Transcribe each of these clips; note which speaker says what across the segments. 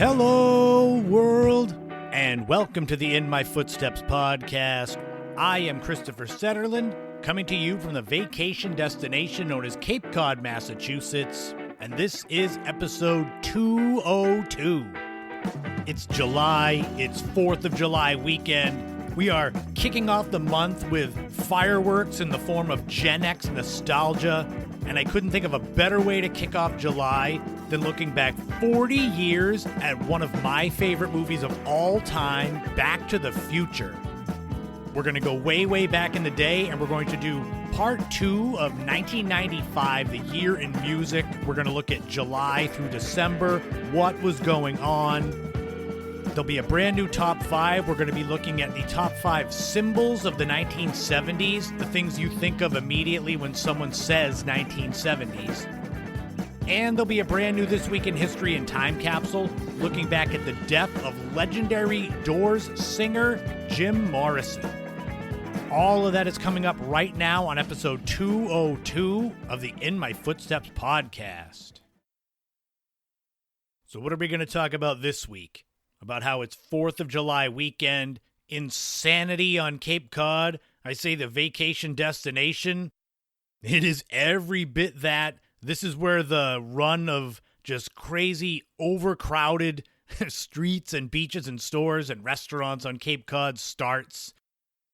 Speaker 1: Hello, world, and welcome to the In My Footsteps podcast. I am Christopher Setterland, coming to you from the vacation destination known as Cape Cod, Massachusetts, and this is episode 202. It's July, it's 4th of July weekend. We are kicking off the month with fireworks in the form of Gen X nostalgia, and I couldn't think of a better way to kick off July than looking back 40 years at one of my favorite movies of all time, Back to the Future. We're going to go way, way back in the day, and we're going to do part 2 of 1995, the year in music. We're going to look at July through December, what was going on. There'll be a brand new top 5. We're going to be looking at the top 5 symbols of the 1970s, the things you think of immediately when someone says 1970s. And there'll be a brand new This Week in History and Time Capsule, looking back at the death of legendary Doors singer Jim Morrison. All of that is coming up right now on episode 202 of the In My Footsteps podcast. So what are we going to talk about this week? About how it's 4th of July weekend, insanity on Cape Cod. I say the vacation destination. It is every bit that. This is where the run of just crazy, overcrowded streets and beaches and stores and restaurants on Cape Cod starts.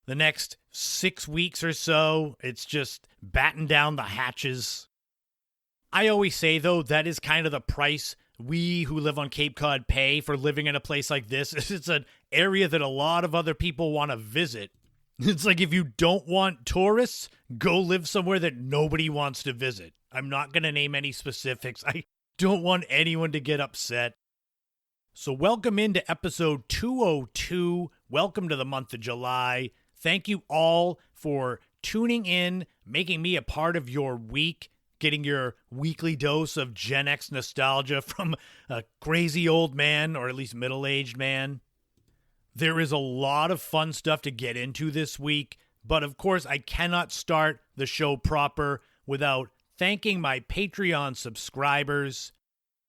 Speaker 1: The next 6 weeks or so, it's just batten down the hatches. I always say, though, that is kind of the price we who live on Cape Cod pay for living in a place like this. It's an area that a lot of other people want to visit. It's like if you don't want tourists, go live somewhere that nobody wants to visit. I'm not going to name any specifics. I don't want anyone to get upset. So welcome into episode 202. Welcome to the month of July. Thank you all for tuning in, making me a part of your week, getting your weekly dose of Gen X nostalgia from a crazy old man, or at least middle-aged man. There is a lot of fun stuff to get into this week, but of course I cannot start the show proper without thanking my Patreon subscribers,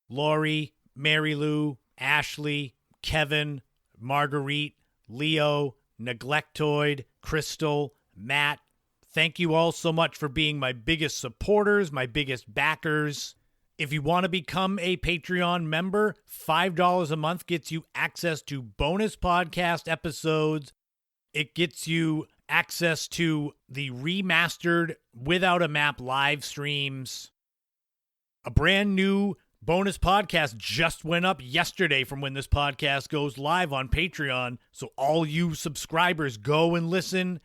Speaker 1: Lori, Mary Lou, Ashley, Kevin, Marguerite, Leo, Neglectoid, Crystal, Matt. Thank you all so much for being my biggest supporters, my biggest backers. If you want to become a Patreon member, $5 a month gets you access to bonus podcast episodes. It gets you access to the remastered Without a Map live streams. A brand new bonus podcast just went up yesterday from when this podcast goes live on Patreon. So all you subscribers, go and listen.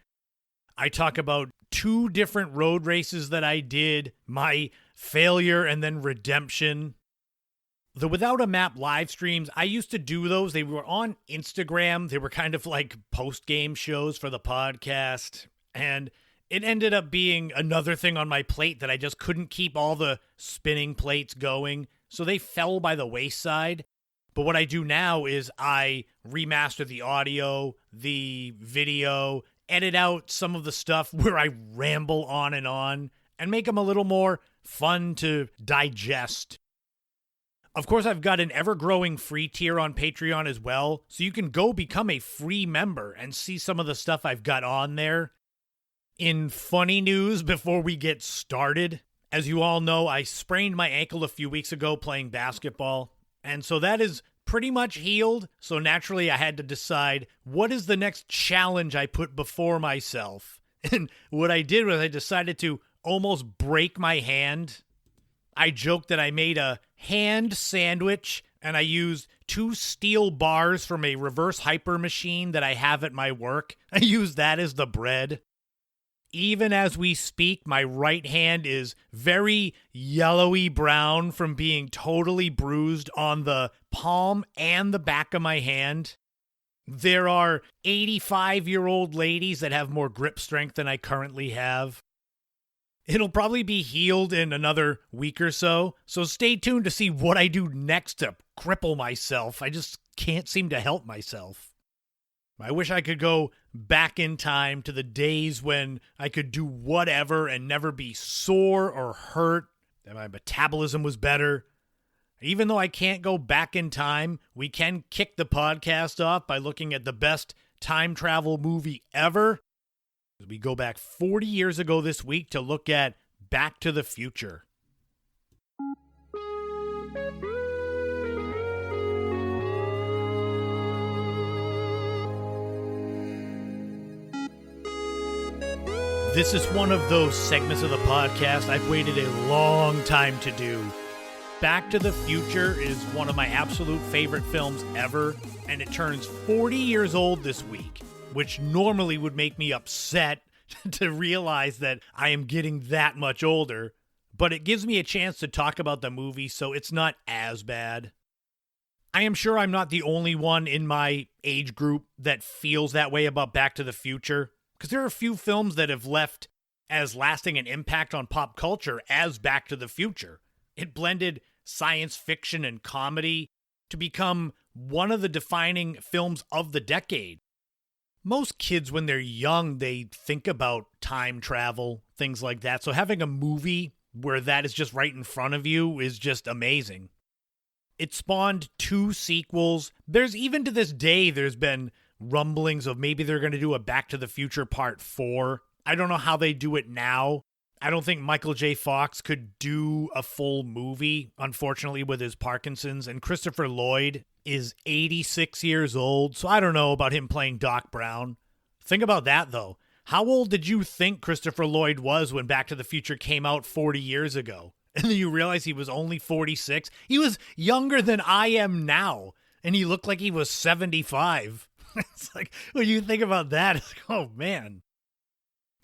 Speaker 1: I talk about 2 different road races that I did, my failure and then redemption. The Without a Map live streams, I used to do those. They were on Instagram. They were kind of like post-game shows for the podcast. And it ended up being another thing on my plate that I just couldn't keep all the spinning plates going. So they fell by the wayside. But what I do now is I remaster the audio, the video, edit out some of the stuff where I ramble on, and make them a little more fun to digest. Of course, I've got an ever-growing free tier on Patreon as well, so you can go become a free member and see some of the stuff I've got on there. In funny news before we get started, as you all know, I sprained my ankle a few weeks ago playing basketball, and so that is pretty much healed, so naturally I had to decide what is the next challenge I put before myself. And what I did was I decided to almost break my hand. I joked that I made a hand sandwich and I used 2 steel bars from a reverse hyper machine that I have at my work. I used that as the bread. Even as we speak, my right hand is very yellowy brown from being totally bruised on the palm and the back of my hand. There are 85-year-old ladies that have more grip strength than I currently have. It'll probably be healed in another week or so stay tuned to see what I do next to cripple myself. I just can't seem to help myself. I wish I could go back in time to the days when I could do whatever and never be sore or hurt, that my metabolism was better. Even though I can't go back in time, we can kick the podcast off by looking at the best time travel movie ever. We go back 40 years ago this week to look at Back to the Future. This is one of those segments of the podcast I've waited a long time to do. Back to the Future is one of my absolute favorite films ever, and it turns 40 years old this week, which normally would make me upset to realize that I am getting that much older, but it gives me a chance to talk about the movie, so it's not as bad. I am sure I'm not the only one in my age group that feels that way about Back to the Future, because there are a few films that have left as lasting an impact on pop culture as Back to the Future. It blended science fiction and comedy to become one of the defining films of the decade. Most kids, when they're young, they think about time travel, things like that. So having a movie where that is just right in front of you is just amazing. It spawned 2 sequels. There's even to this day, there's been rumblings of maybe they're going to do a Back to the Future Part 4. I don't know how they do it now. I don't think Michael J. Fox could do a full movie, unfortunately, with his Parkinson's. And Christopher Lloyd is 86 years old, so I don't know about him playing Doc Brown. Think about that, though. How old did you think Christopher Lloyd was when Back to the Future came out 40 years ago? And then you realize he was only 46? He was younger than I am now, and he looked like he was 75. It's like, when you think about that, it's like, oh, man.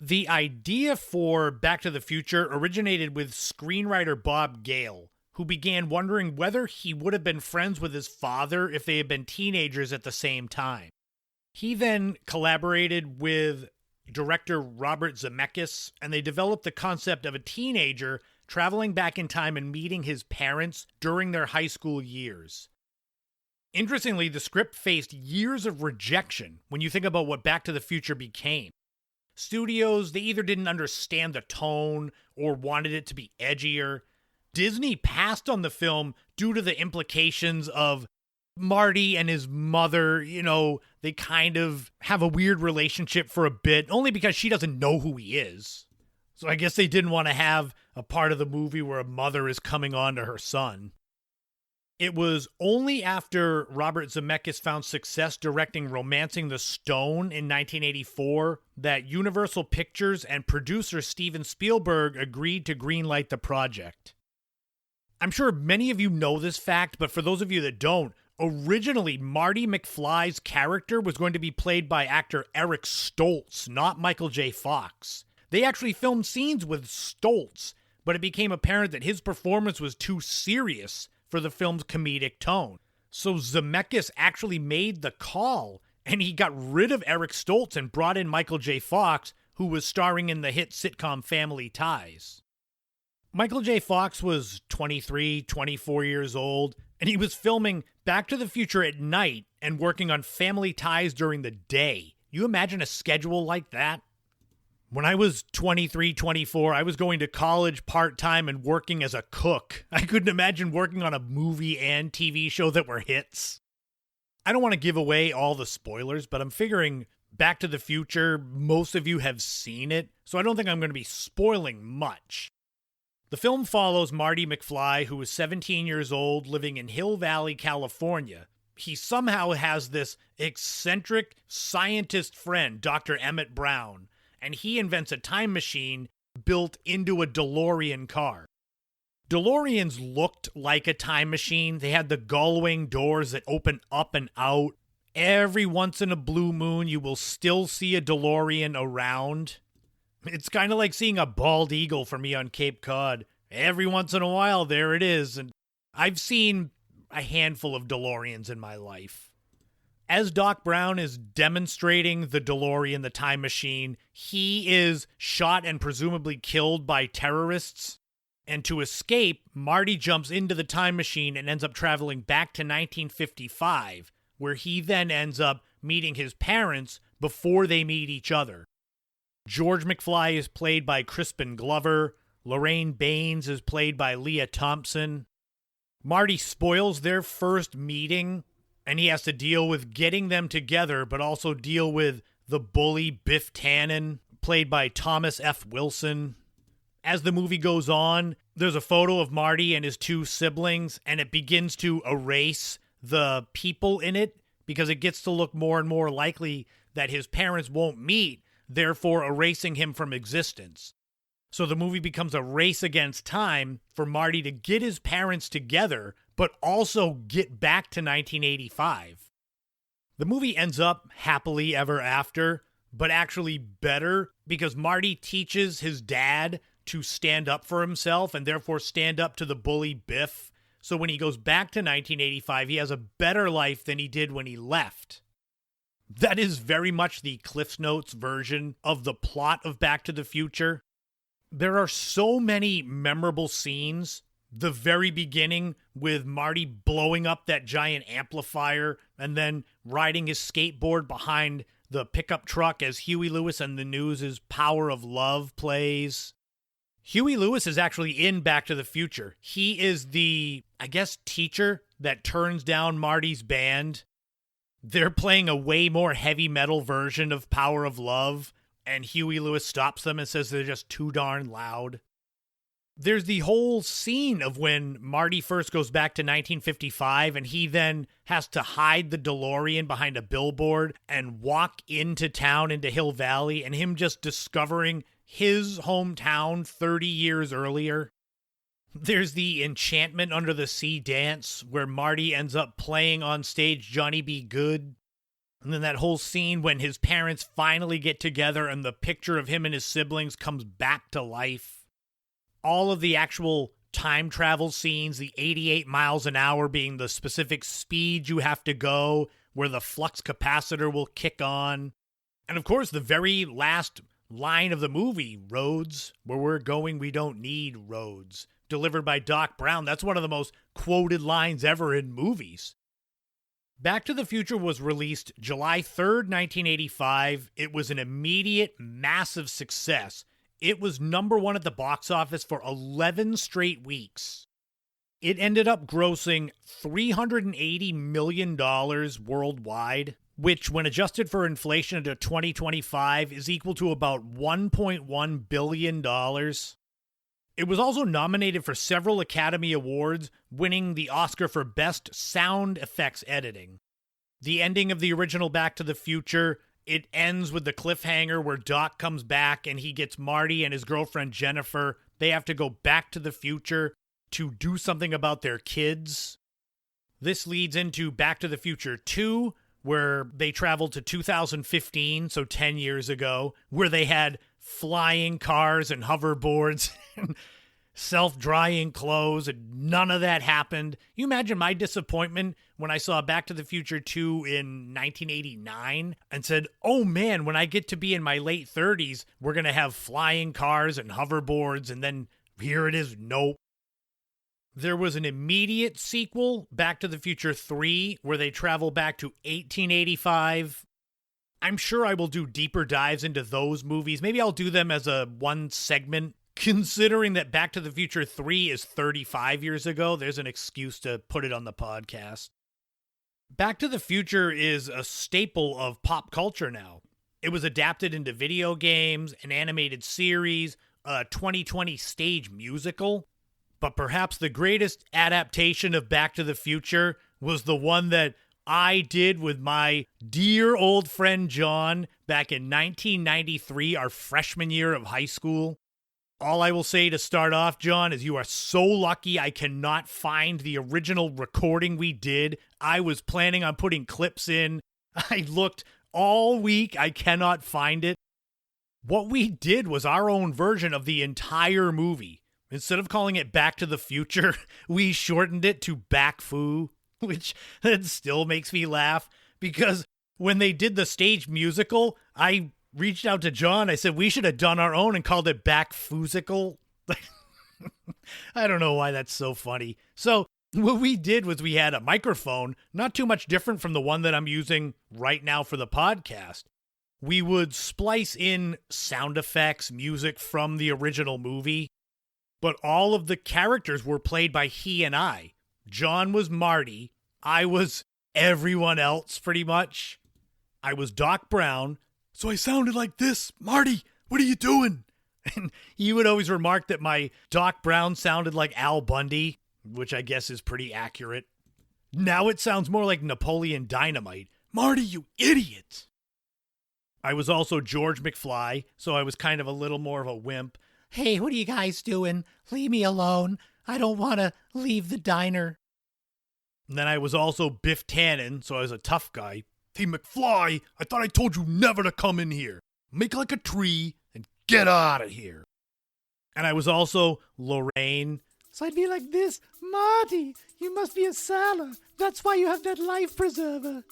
Speaker 1: The idea for Back to the Future originated with screenwriter Bob Gale, who began wondering whether he would have been friends with his father if they had been teenagers at the same time. He then collaborated with director Robert Zemeckis, and they developed the concept of a teenager traveling back in time and meeting his parents during their high school years. Interestingly, the script faced years of rejection when you think about what Back to the Future became. Studios, they either didn't understand the tone or wanted it to be edgier. Disney passed on the film due to the implications of Marty and his mother. You know, they kind of have a weird relationship for a bit, only because she doesn't know who he is. So I guess they didn't want to have a part of the movie where a mother is coming on to her son. It was only after Robert Zemeckis found success directing Romancing the Stone in 1984 that Universal Pictures and producer Steven Spielberg agreed to greenlight the project. I'm sure many of you know this fact, but for those of you that don't, originally Marty McFly's character was going to be played by actor Eric Stoltz, not Michael J. Fox. They actually filmed scenes with Stoltz, but it became apparent that his performance was too serious for the film's comedic tone. So Zemeckis actually made the call, and he got rid of Eric Stoltz and brought in Michael J. Fox, who was starring in the hit sitcom Family Ties. Michael J. Fox was 23, 24 years old, and he was filming Back to the Future at night and working on Family Ties during the day. You imagine a schedule like that? When I was 23, 24, I was going to college part-time and working as a cook. I couldn't imagine working on a movie and TV show that were hits. I don't want to give away all the spoilers, but I'm figuring Back to the Future, most of you have seen it, so I don't think I'm going to be spoiling much. The film follows Marty McFly, who is 17 years old, living in Hill Valley, California. He somehow has this eccentric scientist friend, Dr. Emmett Brown, and he invents a time machine built into a DeLorean car. DeLoreans looked like a time machine. They had the gull-wing doors that open up and out. Every once in a blue moon, you will still see a DeLorean around. It's kind of like seeing a bald eagle for me on Cape Cod. Every once in a while, there it is. And I've seen a handful of DeLoreans in my life. As Doc Brown is demonstrating the DeLorean, the time machine, he is shot and presumably killed by terrorists. And to escape, Marty jumps into the time machine and ends up traveling back to 1955, where he then ends up meeting his parents before they meet each other. George McFly is played by Crispin Glover. Lorraine Baines is played by Leah Thompson. Marty spoils their first meeting, and he has to deal with getting them together, but also deal with the bully Biff Tannen, played by Thomas F. Wilson. As the movie goes on, there's a photo of Marty and his two siblings, and it begins to erase the people in it because it gets to look more and more likely that his parents won't meet, therefore erasing him from existence. So the movie becomes a race against time for Marty to get his parents together, but also get back to 1985. The movie ends up happily ever after, but actually better because Marty teaches his dad to stand up for himself and therefore stand up to the bully Biff. So when he goes back to 1985, he has a better life than he did when he left. That is very much the Cliff's Notes version of the plot of Back to the Future. There are so many memorable scenes. The very beginning with Marty blowing up that giant amplifier and then riding his skateboard behind the pickup truck as Huey Lewis and the News' Power of Love plays. Huey Lewis is actually in Back to the Future. He is the, teacher that turns down Marty's band. They're playing a way more heavy metal version of Power of Love, and Huey Lewis stops them and says they're just too darn loud. There's the whole scene of when Marty first goes back to 1955 and he then has to hide the DeLorean behind a billboard and walk into town, into Hill Valley, and him just discovering his hometown 30 years earlier. There's the Enchantment Under the Sea dance where Marty ends up playing on stage Johnny B. Good. And then that whole scene when his parents finally get together and the picture of him and his siblings comes back to life. All of the actual time travel scenes, the 88 miles an hour being the specific speed you have to go, where the flux capacitor will kick on. And of course, the very last line of the movie, roads, where we're going, we don't need roads, delivered by Doc Brown. That's one of the most quoted lines ever in movies. Back to the Future was released July 3rd, 1985. It was an immediate, massive success. It was number one at the box office for 11 straight weeks. It ended up grossing $380 million worldwide, which, when adjusted for inflation into 2025, is equal to about $1.1 billion. It was also nominated for several Academy Awards, winning the Oscar for Best Sound Effects Editing. The ending of the original Back to the Future, it ends with the cliffhanger where Doc comes back and he gets Marty and his girlfriend Jennifer. They have to go back to the future to do something about their kids. This leads into Back to the Future 2, where they traveled to 2015, so 10 years ago, where they had flying cars and hoverboards and self-drying clothes, and none of that happened. You imagine my disappointment when I saw Back to the Future 2 in 1989 and said, oh man, when I get to be in my late 30s, we're going to have flying cars and hoverboards, and then here it is, nope. There was an immediate sequel, Back to the Future 3, where they travel back to 1885. I'm sure I will do deeper dives into those movies. Maybe I'll do them as a one segment. Considering that Back to the Future 3 is 35 years ago, there's an excuse to put it on the podcast. Back to the Future is a staple of pop culture now. It was adapted into video games, an animated series, a 2020 stage musical. But perhaps the greatest adaptation of Back to the Future was the one that I did with my dear old friend John back in 1993, our freshman year of high school. All I will say to start off, John, is you are so lucky I cannot find the original recording we did. I was planning on putting clips in. I looked all week. I cannot find it. What we did was our own version of the entire movie. Instead of calling it Back to the Future, we shortened it to Back Fu, which that still makes me laugh because when they did the stage musical, I reached out to John. I said, we should have done our own and called it Back Fusical. I don't know why that's so funny. So what we did was we had a microphone, not too much different from the one that I'm using right now for the podcast. We would splice in sound effects, music from the original movie, but all of the characters were played by he and I. John was Marty. I was everyone else, pretty much. I was Doc Brown, so I sounded like this. Marty, what are you doing? And he would always remark that my Doc Brown sounded like Al Bundy, which I guess is pretty accurate. Now it sounds more like Napoleon Dynamite. Marty, you idiot! I was also George McFly, so I was kind of a little more of a wimp. Hey, what are you guys doing? Leave me alone. I don't want to leave the diner. And then I was also Biff Tannen, so I was a tough guy. Hey, McFly, I thought I told you never to come in here. Make like a tree and get out of here. And I was also Lorraine. So I'd be like this. Marty, you must be a sailor. That's why you have that life preserver.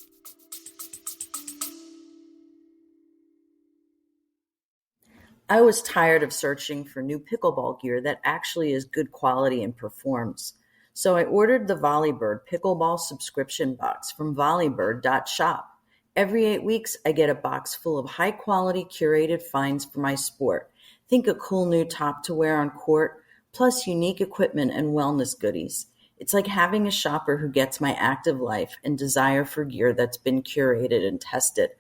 Speaker 2: I was tired of searching for new pickleball gear that actually is good quality and performs. So I ordered the Volleybird pickleball subscription box from volleybird.shop. Every 8 weeks, I get a box full of high-quality curated finds for my sport. Think a cool new top to wear on court, plus unique equipment and wellness goodies. It's like having a shopper who gets my active life and desire for gear that's been curated and tested.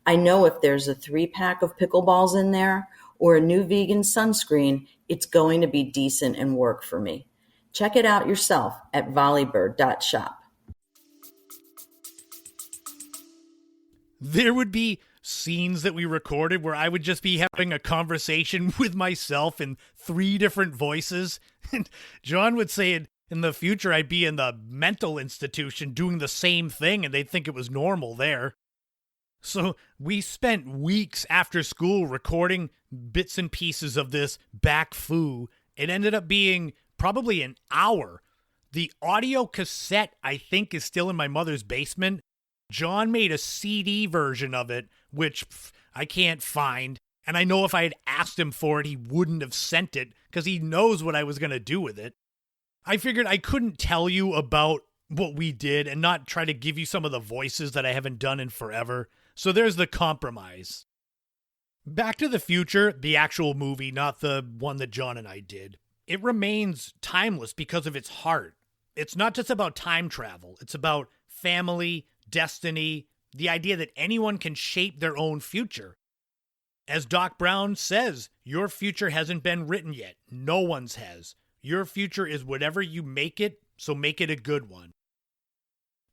Speaker 2: I know if there's a 3-pack of pickleballs in there or a new vegan sunscreen, it's going to be decent and work for me. Check it out yourself at volleybird.shop.
Speaker 1: There would be scenes that we recorded where I would just be having a conversation with myself in 3 different voices. And John would say in the future I'd be in the mental institution doing the same thing and they'd think it was normal there. So we spent weeks after school recording bits and pieces of this back foo. It ended up being probably an hour. The audio cassette, I think, is still in my mother's basement. John made a CD version of it, which I can't find. And I know if I had asked him for it, he wouldn't have sent it because he knows what I was going to do with it. I figured I couldn't tell you about what we did and not try to give you some of the voices that I haven't done in forever. So there's the compromise. Back to the Future, the actual movie, not the one that John and I did. It remains timeless because of its heart. It's not just about time travel. It's about family, destiny, the idea that anyone can shape their own future. As Doc Brown says, your future hasn't been written yet. No one's has. Your future is whatever you make it, so make it a good one.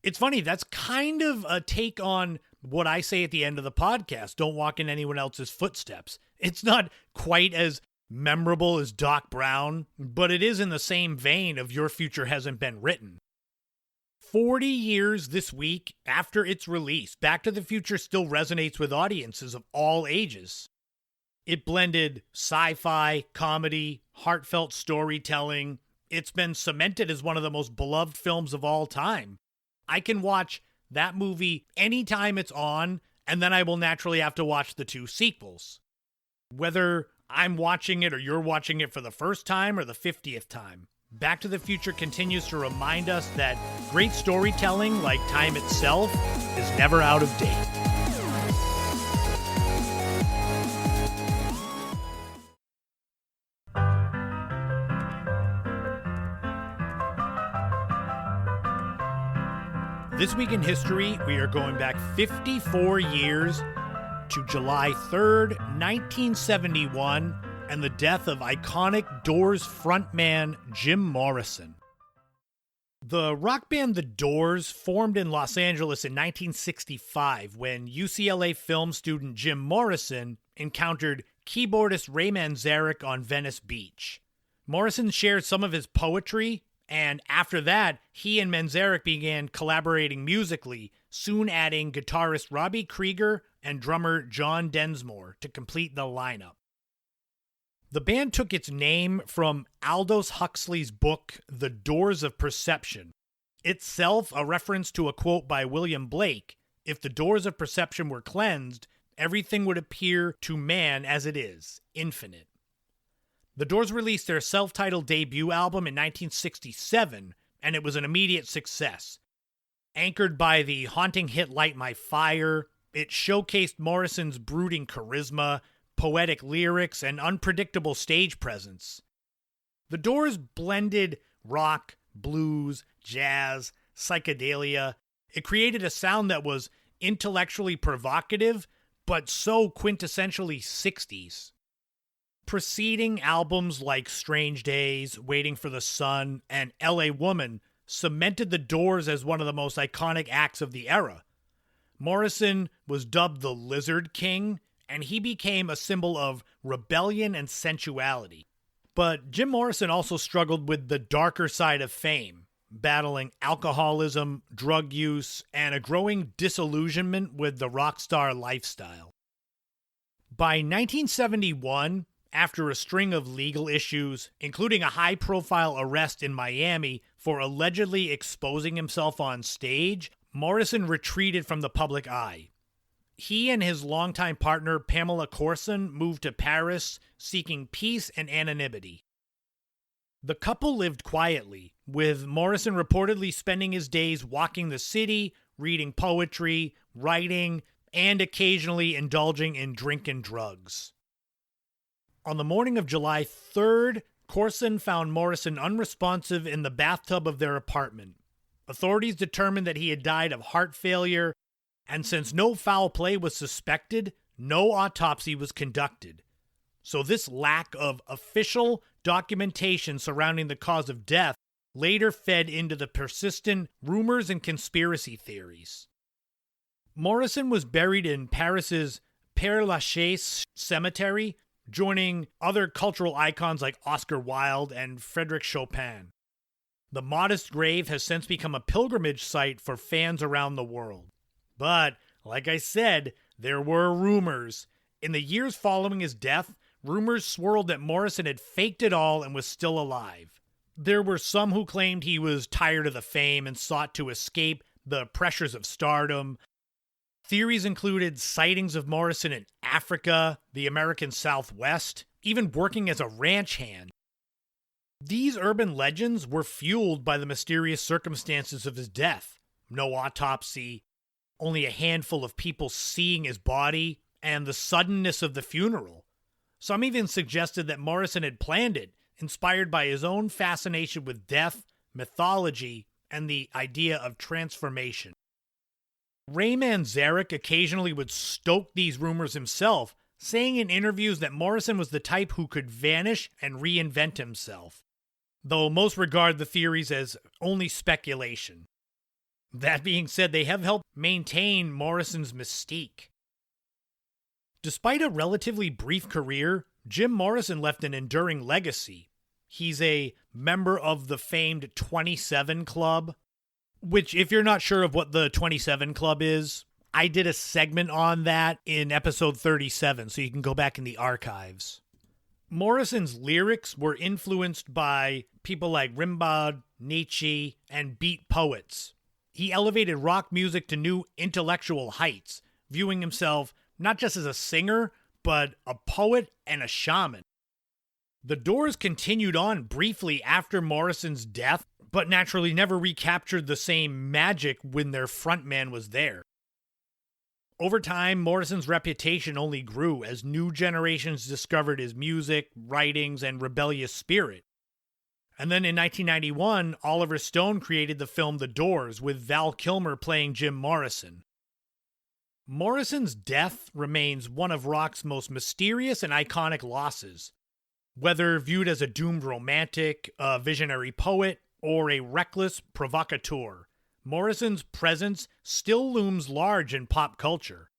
Speaker 1: It's funny, that's kind of a take on what I say at the end of the podcast. Don't walk in anyone else's footsteps. It's not quite as memorable as Doc Brown, but it is in the same vein of your future hasn't been written. 40 years this week after its release, Back to the Future still resonates with audiences of all ages. It blended sci-fi, comedy, heartfelt storytelling. It's been cemented as one of the most beloved films of all time. I can watch that movie anytime it's on, and then I will naturally have to watch the 2 sequels. Whether I'm watching it or you're watching it for the first time or the 50th time, Back to the Future continues to remind us that great storytelling, like time itself, is never out of date. This week in history, we are going back 54 years to July 3rd, 1971, and the death of iconic Doors frontman Jim Morrison. The rock band The Doors formed in Los Angeles in 1965 when UCLA film student Jim Morrison encountered keyboardist Ray Manzarek on Venice Beach. Morrison shared some of his poetry, and after that, he and Manzarek began collaborating musically, soon adding guitarist Robbie Krieger and drummer John Densmore to complete the lineup. The band took its name from Aldous Huxley's book, The Doors of Perception, itself a reference to a quote by William Blake: "If the doors of perception were cleansed, everything would appear to man as it is, infinite." The Doors released their self-titled debut album in 1967, and it was an immediate success. Anchored by the haunting hit Light My Fire, it showcased Morrison's brooding charisma, poetic lyrics, and unpredictable stage presence. The Doors blended rock, blues, jazz, psychedelia. It created a sound that was intellectually provocative, but so quintessentially 60s. Preceding albums like Strange Days, Waiting for the Sun, and LA Woman cemented the Doors as one of the most iconic acts of the era. Morrison was dubbed the Lizard King, and he became a symbol of rebellion and sensuality. But Jim Morrison also struggled with the darker side of fame, battling alcoholism, drug use, and a growing disillusionment with the rock star lifestyle. By 1971, after a string of legal issues, including a high-profile arrest in Miami for allegedly exposing himself on stage, Morrison retreated from the public eye. He and his longtime partner, Pamela Courson, moved to Paris, seeking peace and anonymity. The couple lived quietly, with Morrison reportedly spending his days walking the city, reading poetry, writing, and occasionally indulging in drink and drugs. On the morning of July 3rd, Courson found Morrison unresponsive in the bathtub of their apartment. Authorities determined that he had died of heart failure, and since no foul play was suspected, no autopsy was conducted. So this lack of official documentation surrounding the cause of death later fed into the persistent rumors and conspiracy theories. Morrison was buried in Paris's Père Lachaise cemetery, joining other cultural icons like Oscar Wilde and Frédéric Chopin. The modest grave has since become a pilgrimage site for fans around the world. But, like I said, there were rumors. In the years following his death, rumors swirled that Morrison had faked it all and was still alive. There were some who claimed he was tired of the fame and sought to escape the pressures of stardom. Theories included sightings of Morrison in Africa, the American Southwest, even working as a ranch hand. These urban legends were fueled by the mysterious circumstances of his death. No autopsy, only a handful of people seeing his body, and the suddenness of the funeral. Some even suggested that Morrison had planned it, inspired by his own fascination with death, mythology, and the idea of transformation. Ray Manzarek occasionally would stoke these rumors himself, saying in interviews that Morrison was the type who could vanish and reinvent himself, though most regard the theories as only speculation. That being said, they have helped maintain Morrison's mystique. Despite a relatively brief career, Jim Morrison left an enduring legacy. He's a member of the famed 27 Club, which, if you're not sure of what the 27 Club is, I did a segment on that in episode 37, so you can go back in the archives. Morrison's lyrics were influenced by people like Rimbaud, Nietzsche, and beat poets. He elevated rock music to new intellectual heights, viewing himself not just as a singer, but a poet and a shaman. The Doors continued on briefly after Morrison's death, but naturally never recaptured the same magic when their frontman was there. Over time, Morrison's reputation only grew as new generations discovered his music, writings, and rebellious spirit. And then in 1991, Oliver Stone created the film The Doors, with Val Kilmer playing Jim Morrison. Morrison's death remains one of rock's most mysterious and iconic losses. Whether viewed as a doomed romantic, a visionary poet, or a reckless provocateur, Morrison's presence still looms large in pop culture.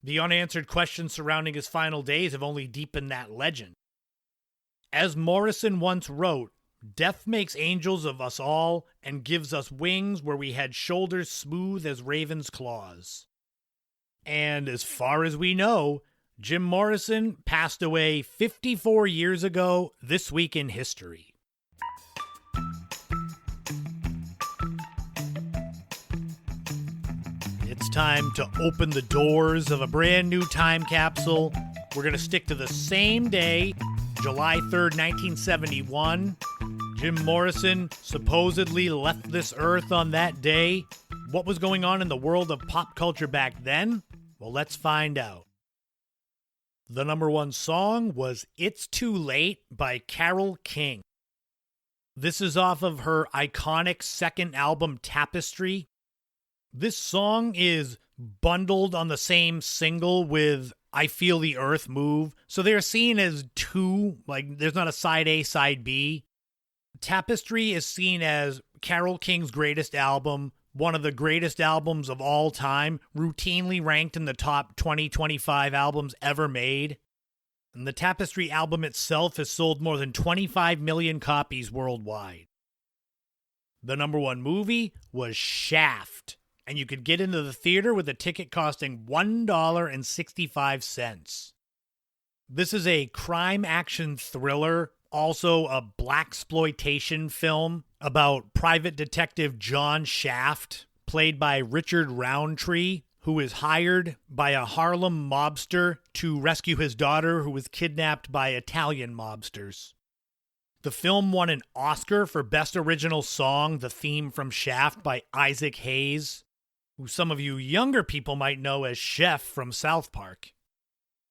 Speaker 1: The unanswered questions surrounding his final days have only deepened that legend. As Morrison once wrote, "Death makes angels of us all and gives us wings where we had shoulders smooth as ravens' claws." And as far as we know, Jim Morrison passed away 54 years ago this week in history. It's time to open the doors of a brand new time capsule. We're going to stick to the same day, July 3rd, 1971. Jim Morrison supposedly left this earth on that day. What was going on in the world of pop culture back then? Well, let's find out. The number one song was "It's Too Late" by Carole King. This is off of her iconic second album, Tapestry. This song is bundled on the same single with I Feel the Earth Move, so they're seen as two, like there's not a side A, side B. Tapestry is seen as Carole King's greatest album, one of the greatest albums of all time, routinely ranked in the top 20-25 albums ever made. And the Tapestry album itself has sold more than 25 million copies worldwide. The number one movie was Shaft, and you could get into the theater with a ticket costing $1.65. This is a crime action thriller, also a blaxploitation film about private detective John Shaft, played by Richard Roundtree, who is hired by a Harlem mobster to rescue his daughter who was kidnapped by Italian mobsters. The film won an Oscar for Best Original Song, the theme from Shaft by Isaac Hayes, who some of you younger people might know as Chef from South Park.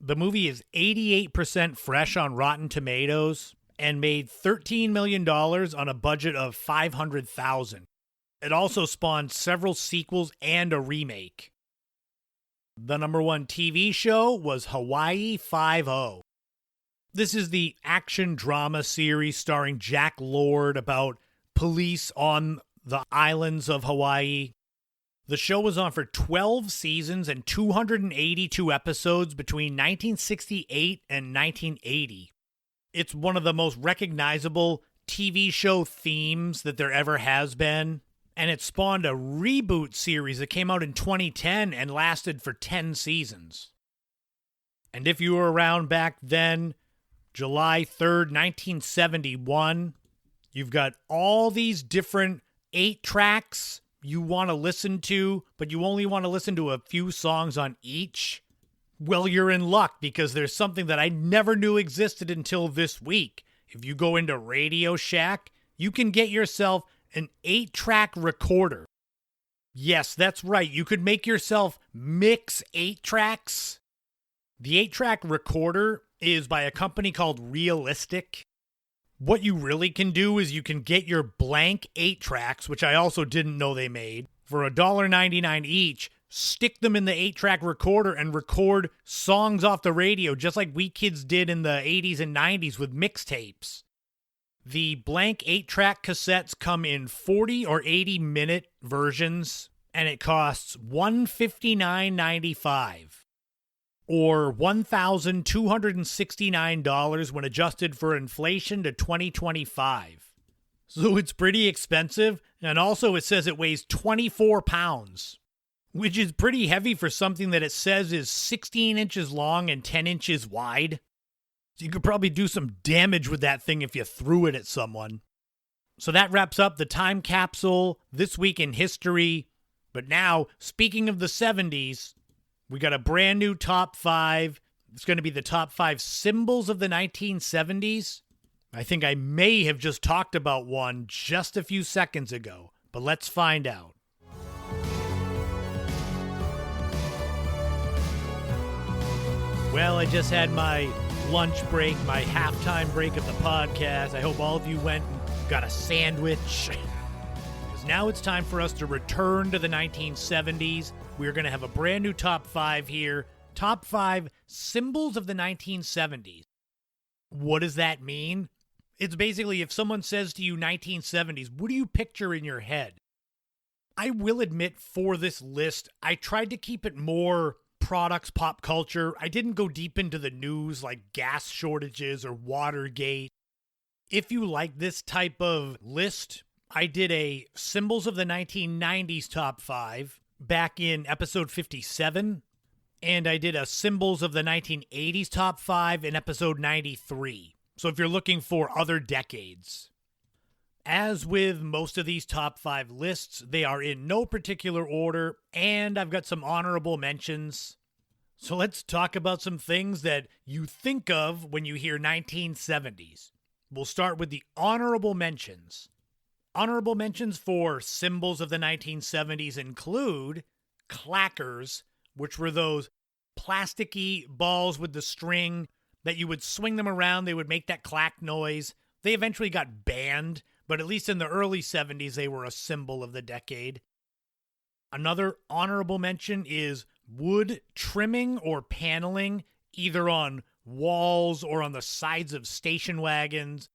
Speaker 1: The movie is 88% fresh on Rotten Tomatoes and made $13 million on a budget of $500,000. It also spawned several sequels and a remake. The number one TV show was Hawaii Five-0. This is the action drama series starring Jack Lord about police on the islands of Hawaii. The show was on for 12 seasons and 282 episodes between 1968 and 1980. It's one of the most recognizable TV show themes that there ever has been. And it spawned a reboot series that came out in 2010 and lasted for 10 seasons. And if you were around back then, July 3rd, 1971, you've got all these different 8 tracks you want to listen to, but you only want to listen to a few songs on each. Well, you're in luck because there's something that I never knew existed until this week. If you go into Radio Shack, you can get yourself an 8-track recorder. Yes, that's right. You could make yourself mix 8 tracks. The 8-track recorder is by a company called Realistic. What you really can do is you can get your blank 8 tracks, which I also didn't know they made, for $1.99 each, stick them in the 8-track recorder and record songs off the radio, just like we kids did in the 80s and 90s with mixtapes. The blank 8-track cassettes come in 40 or 80-minute versions, and it costs $159.95, or $1,269 when adjusted for inflation to 2025. So it's pretty expensive, and also it says it weighs 24 pounds, which is pretty heavy for something that it says is 16 inches long and 10 inches wide. So you could probably do some damage with that thing if you threw it at someone. So that wraps up the time capsule this week in history. But now, speaking of the 70s, we got a brand new top 5. It's going to be the top 5 symbols of the 1970s. I think I may have just talked about one just a few seconds ago, but let's find out. Well, I just had my lunch break, my halftime break of the podcast. I hope all of you went and got a sandwich. Because now it's time for us to return to the 1970s. We're going to have a brand new top 5 here. Top 5 symbols of the 1970s. What does that mean? It's basically if someone says to you 1970s, what do you picture in your head? I will admit for this list, I tried to keep it more products, pop culture. I didn't go deep into the news like gas shortages or Watergate. If you like this type of list, I did a Symbols of the 1990s top 5 back in episode 57, and I did a Symbols of the 1980s top 5 in episode 93. So if you're looking for other decades. As with most of these top 5 lists, they are in no particular order, and I've got some honorable mentions. So let's talk about some things that you think of when you hear 1970s. We'll start with the honorable mentions. Honorable mentions for symbols of the 1970s include clackers, which were those plasticky balls with the string that you would swing them around. They would make that clack noise. They eventually got banned, but at least in the early 70s, they were a symbol of the decade. Another honorable mention is wood trimming or paneling, either on walls or on the sides of station wagons.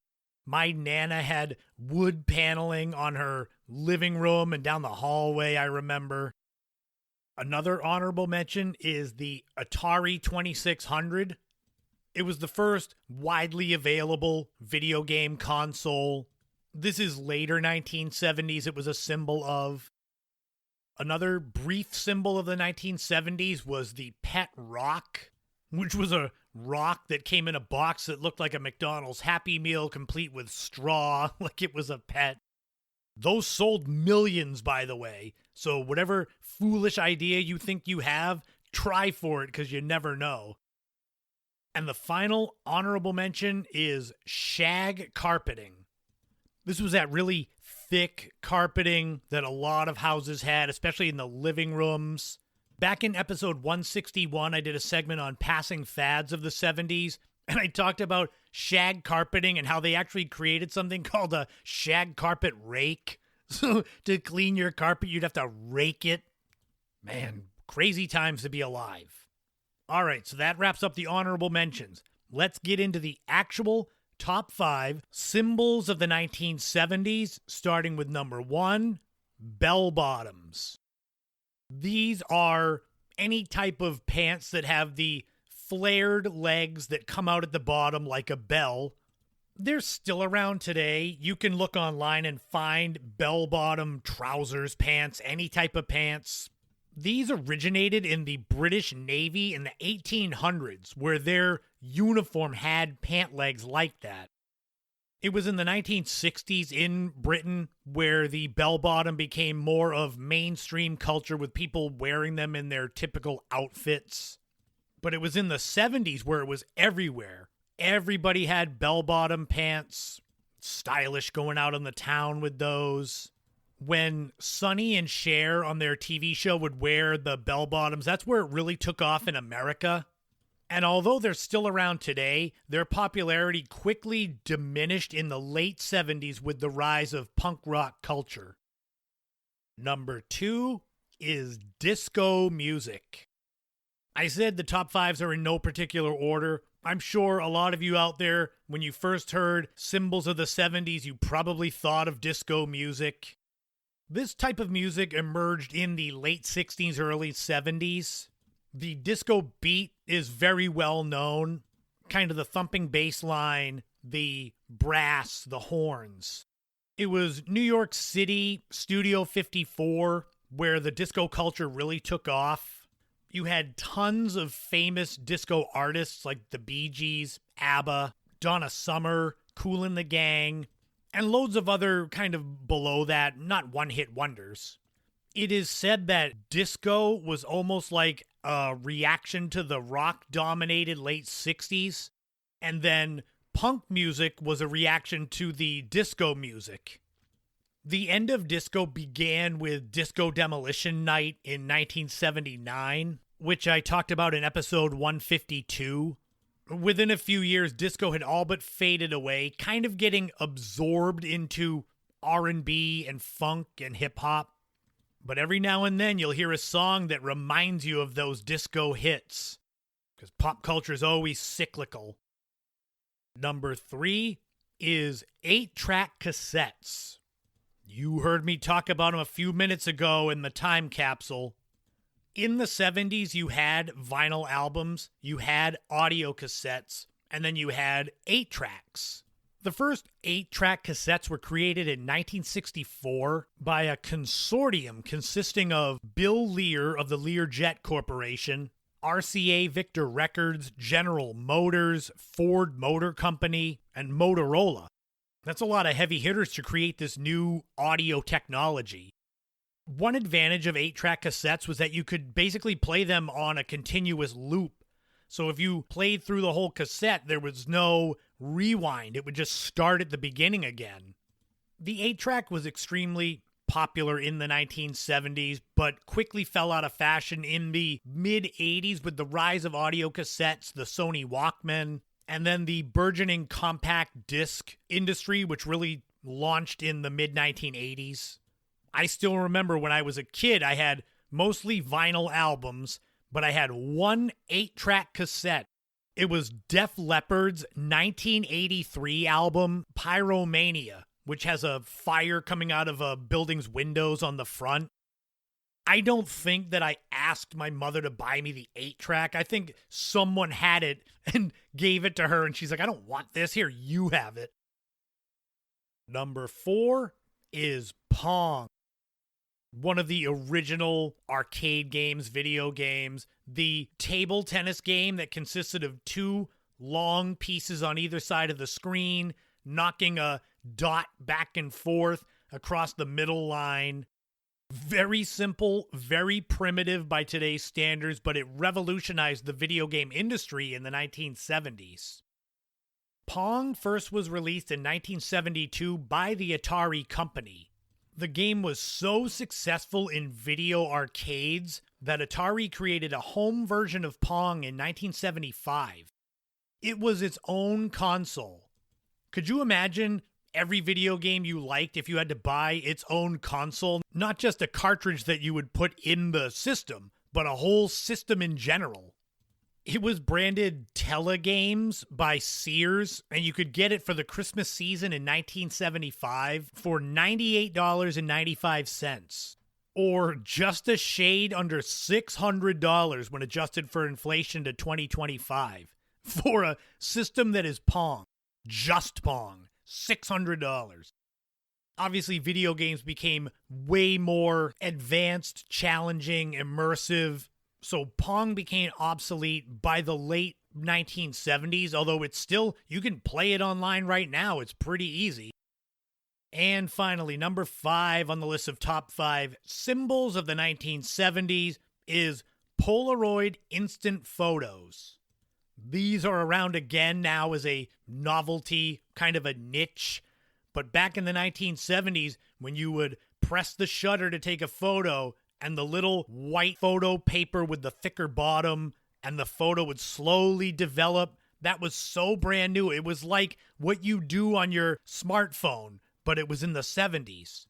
Speaker 1: My Nana had wood paneling on her living room and down the hallway, I remember. Another honorable mention is the Atari 2600. It was the first widely available video game console. This is later 1970s. It was a symbol of. Another brief symbol of the 1970s was the Pet Rock, which was a rock that came in a box that looked like a McDonald's Happy Meal complete with straw, like it was a pet. Those sold millions, by the way. So whatever foolish idea you think you have, try for it because you never know. And the final honorable mention is shag carpeting. This was that really thick carpeting that a lot of houses had, especially in the living rooms. Back in episode 161, I did a segment on passing fads of the 70s, and I talked about shag carpeting and how they actually created something called a shag carpet rake. So to clean your carpet, you'd have to rake it. Man, crazy times to be alive. All right, so that wraps up the honorable mentions. Let's get into the actual top 5 symbols of the 1970s, starting with number 1, bell bottoms. These are any type of pants that have the flared legs that come out at the bottom like a bell. They're still around today. You can look online and find bell-bottom trousers, pants, any type of pants. These originated in the British Navy in the 1800s, where their uniform had pant legs like that. It was in the 1960s in Britain where the bell-bottom became more of mainstream culture with people wearing them in their typical outfits. But it was in the 70s where it was everywhere. Everybody had bell-bottom pants, stylish going out in the town with those. When Sonny and Cher on their TV show would wear the bell-bottoms, that's where it really took off in America. And although they're still around today, their popularity quickly diminished in the late 70s with the rise of punk rock culture. Number 2 is disco music. I said the top 5s are in no particular order. I'm sure a lot of you out there, when you first heard symbols of the 70s, you probably thought of disco music. This type of music emerged in the late 60s, early 70s. The disco beat is very well known, kind of the thumping bass line, the brass, the horns. It was New York City, Studio 54, where the disco culture really took off. You had tons of famous disco artists like the Bee Gees, ABBA, Donna Summer, Kool and the Gang, and loads of other kind of below that, not one-hit wonders. It is said that disco was almost like a reaction to the rock-dominated late 60s, and then punk music was a reaction to the disco music. The end of disco began with Disco Demolition Night in 1979, which I talked about in episode 152. Within a few years, disco had all but faded away, kind of getting absorbed into R&B and funk and hip-hop. But every now and then you'll hear a song that reminds you of those disco hits, because pop culture is always cyclical. Number 3 is 8-track cassettes. You heard me talk about them a few minutes ago in the time capsule. In the 70s, you had vinyl albums, you had audio cassettes, and then you had 8-tracks. The first 8-track cassettes were created in 1964 by a consortium consisting of Bill Lear of the Learjet Corporation, RCA Victor Records, General Motors, Ford Motor Company, and Motorola. That's a lot of heavy hitters to create this new audio technology. One advantage of 8-track cassettes was that you could basically play them on a continuous loop. So if you played through the whole cassette, there was no rewind. It would just start at the beginning again. The 8-track was extremely popular in the 1970s, but quickly fell out of fashion in the mid-80s with the rise of audio cassettes, the Sony Walkman, and then the burgeoning compact disc industry, which really launched in the mid-1980s. I still remember when I was a kid, I had mostly vinyl albums, but I had one 8-track cassette. It was Def Leppard's 1983 album, Pyromania, which has a fire coming out of a building's windows on the front. I don't think that I asked my mother to buy me the 8-track. I think someone had it and gave it to her, and she's like, I don't want this. Here, you have it. Number 4 is Pong. One of the original arcade games, video games, the table tennis game that consisted of 2 long pieces on either side of the screen, knocking a dot back and forth across the middle line. Very simple, very primitive by today's standards, but it revolutionized the video game industry in the 1970s. Pong first was released in 1972 by the Atari Company. The game was so successful in video arcades that Atari created a home version of Pong in 1975. It was its own console. Could you imagine every video game you liked if you had to buy its own console? Not just a cartridge that you would put in the system, but a whole system in general. It was branded Telegames by Sears, and you could get it for the Christmas season in 1975 for $98.95, or just a shade under $600 when adjusted for inflation to 2025, for a system that is Pong, just Pong, $600. Obviously, video games became way more advanced, challenging, immersive, so Pong became obsolete by the late 1970s, although it's still, you can play it online right now. It's pretty easy. And finally, number 5 on the list of top 5 symbols of the 1970s is Polaroid instant photos. These are around again now as a novelty, kind of a niche. But back in the 1970s, when you would press the shutter to take a photo, and the little white photo paper with the thicker bottom, and the photo would slowly develop. That was so brand new. It was like what you do on your smartphone, but it was in the 70s.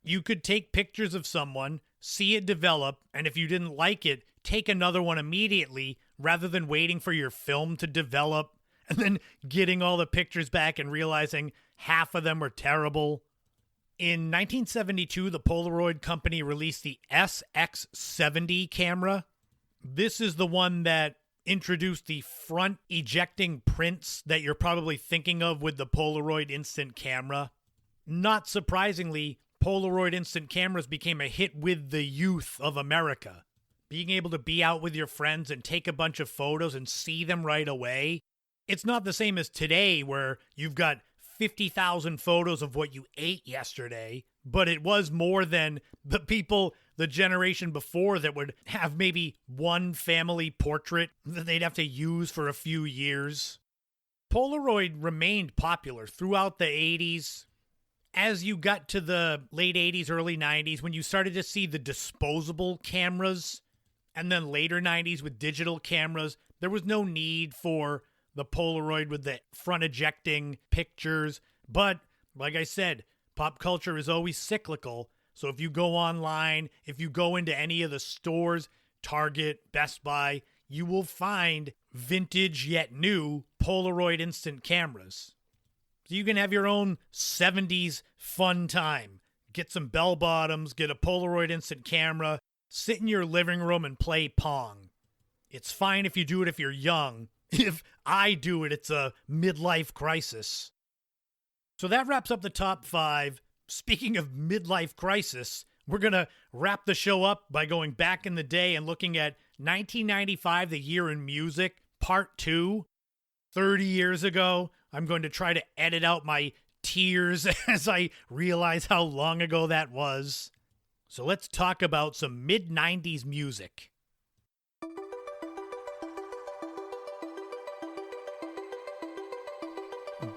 Speaker 1: You could take pictures of someone, see it develop, and if you didn't like it, take another one immediately rather than waiting for your film to develop and then getting all the pictures back and realizing half of them were terrible. In 1972, the Polaroid company released the SX70 camera. This is the one that introduced the front ejecting prints that you're probably thinking of with the Polaroid instant camera. Not surprisingly, Polaroid instant cameras became a hit with the youth of America. Being able to be out with your friends and take a bunch of photos and see them right away. It's not the same as today where you've got 50,000 photos of what you ate yesterday, but it was more than the people, the generation before that would have maybe one family portrait that they'd have to use for a few years. Polaroid remained popular throughout the 80s. As you got to the late 80s, early 90s, when you started to see the disposable cameras, and then later 90s with digital cameras, there was no need for the Polaroid with the front ejecting pictures. But like I said, pop culture is always cyclical. So if you go online, if you go into any of the stores, Target, Best Buy, you will find vintage yet new Polaroid instant cameras. So you can have your own 70s fun time. Get some bell bottoms, get a Polaroid instant camera, sit in your living room and play Pong. It's fine if you do it if you're young. If I do it, it's a midlife crisis. So that wraps up the top 5. Speaking of midlife crisis, we're going to wrap the show up by going back in the day and looking at 1995, the year in music, part 2. 30 years ago, I'm going to try to edit out my tears as I realize how long ago that was. So let's talk about some mid-90s music.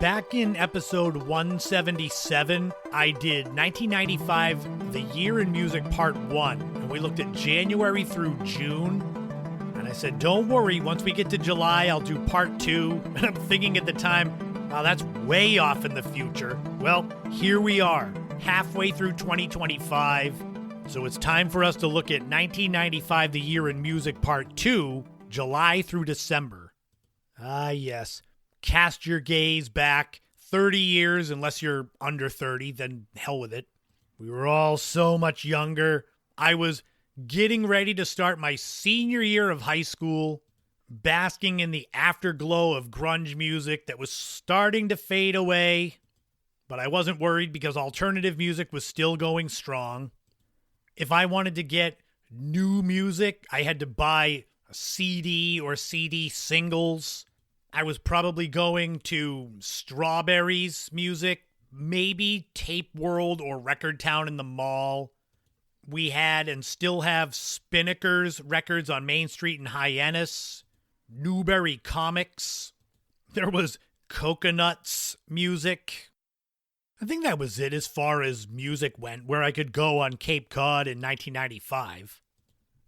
Speaker 1: Back in episode 177, I did 1995, the year in music part 1, and we looked at January through June. And I said, don't worry, once we get to July, I'll do part 2. And I'm thinking at the time, Oh, that's way off in the future. Well, here we are, halfway through 2025. So it's time for us to look at 1995, the year in music, part 2, July through December. Ah, yes. Cast your gaze back 30 years, unless you're under 30, then hell with it. We were all so much younger. I was getting ready to start my senior year of high school, basking in the afterglow of grunge music that was starting to fade away. But I wasn't worried because alternative music was still going strong. If I wanted to get new music, I had to buy a CD or CD singles. I was probably going to Strawberries music, maybe Tape World or Record Town in the mall. We had and still have Spinnaker's records on Main Street in Hyannis, Newberry Comics. There was Coconuts music. I think that was it as far as music went, where I could go on Cape Cod in 1995.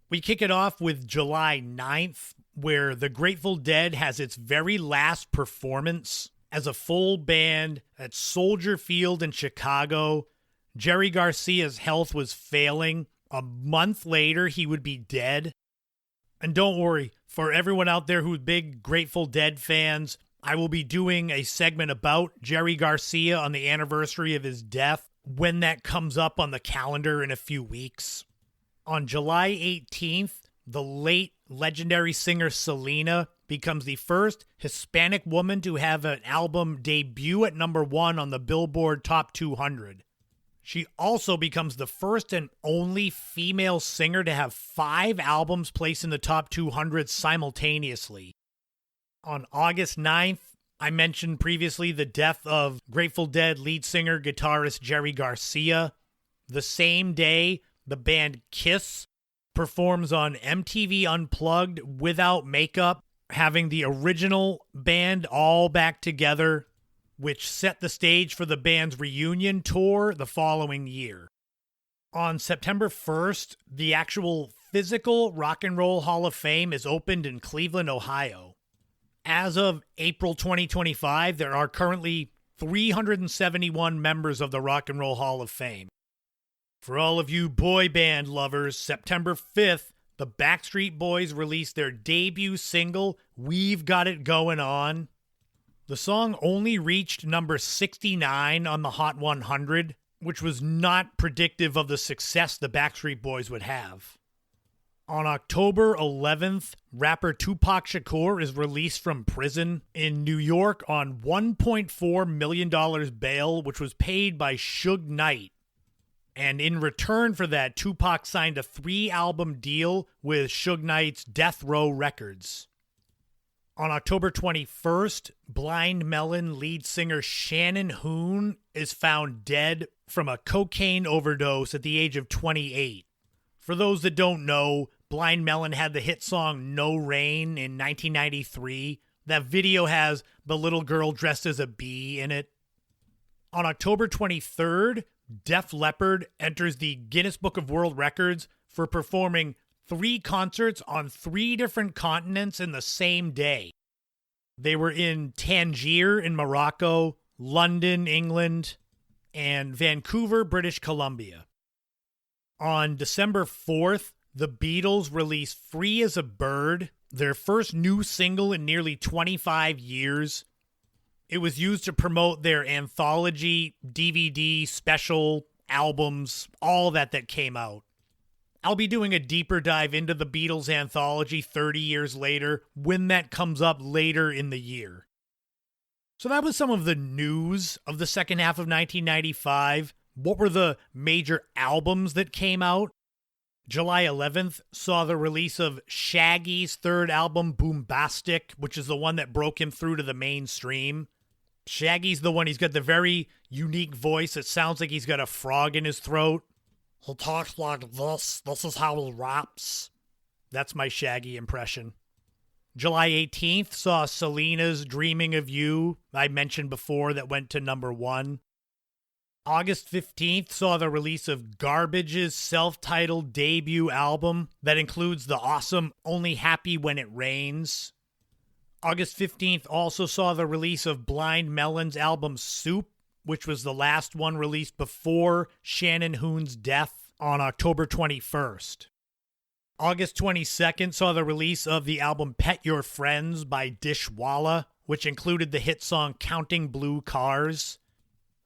Speaker 1: We kick it off with July 9th, where the Grateful Dead has its very last performance as a full band at Soldier Field in Chicago. Jerry Garcia's health was failing. A month later, he would be dead. And don't worry, for everyone out there who's big Grateful Dead fans, I will be doing a segment about Jerry Garcia on the anniversary of his death when that comes up on the calendar in a few weeks. On July 18th, the late legendary singer Selena becomes the first Hispanic woman to have an album debut at number 1 on the Billboard Top 200. She also becomes the first and only female singer to have 5 albums placed in the top 200 simultaneously. On August 9th, I mentioned previously the death of Grateful Dead lead singer guitarist Jerry Garcia. The same day, the band Kiss performs on MTV Unplugged without makeup, having the original band all back together, which set the stage for the band's reunion tour the following year. On September 1st, the actual physical Rock and Roll Hall of Fame is opened in Cleveland, Ohio. As of April 2025, there are currently 371 members of the Rock and Roll Hall of Fame. For all of you boy band lovers, September 5th, the Backstreet Boys released their debut single, We've Got It Going On. The song only reached number 69 on the Hot 100, which was not predictive of the success the Backstreet Boys would have. On October 11th, rapper Tupac Shakur is released from prison in New York on $1.4 million bail, which was paid by Suge Knight. And in return for that, Tupac signed a 3-album deal with Suge Knight's Death Row Records. On October 21st, Blind Melon lead singer Shannon Hoon is found dead from a cocaine overdose at the age of 28. For those that don't know, Blind Melon had the hit song No Rain in 1993. That video has the little girl dressed as a bee in it. On October 23rd, Def Leppard enters the Guinness Book of World Records for performing 3 concerts on 3 different continents in the same day. They were in Tangier in Morocco, London, England, and Vancouver, British Columbia. On December 4th, the Beatles released Free as a Bird, their first new single in nearly 25 years. It was used to promote their anthology, DVD, special, albums, all that came out. I'll be doing a deeper dive into the Beatles anthology 30 years later when that comes up later in the year. So that was some of the news of the second half of 1995. What were the major albums that came out? July 11th saw the release of Shaggy's 3rd album, Boombastic, which is the one that broke him through to the mainstream. Shaggy's the one, he's got the very unique voice. It sounds like he's got a frog in his throat. He talks like this. This is how he raps. That's my Shaggy impression. July 18th saw Selena's Dreaming of You, I mentioned before, that went to number 1. August 15th saw the release of Garbage's self-titled debut album that includes the awesome Only Happy When It Rains. August 15th also saw the release of Blind Melon's album Soup, which was the last one released before Shannon Hoon's death on October 21st. August 22nd saw the release of the album Pet Your Friends by Dishwalla, which included the hit song Counting Blue Cars.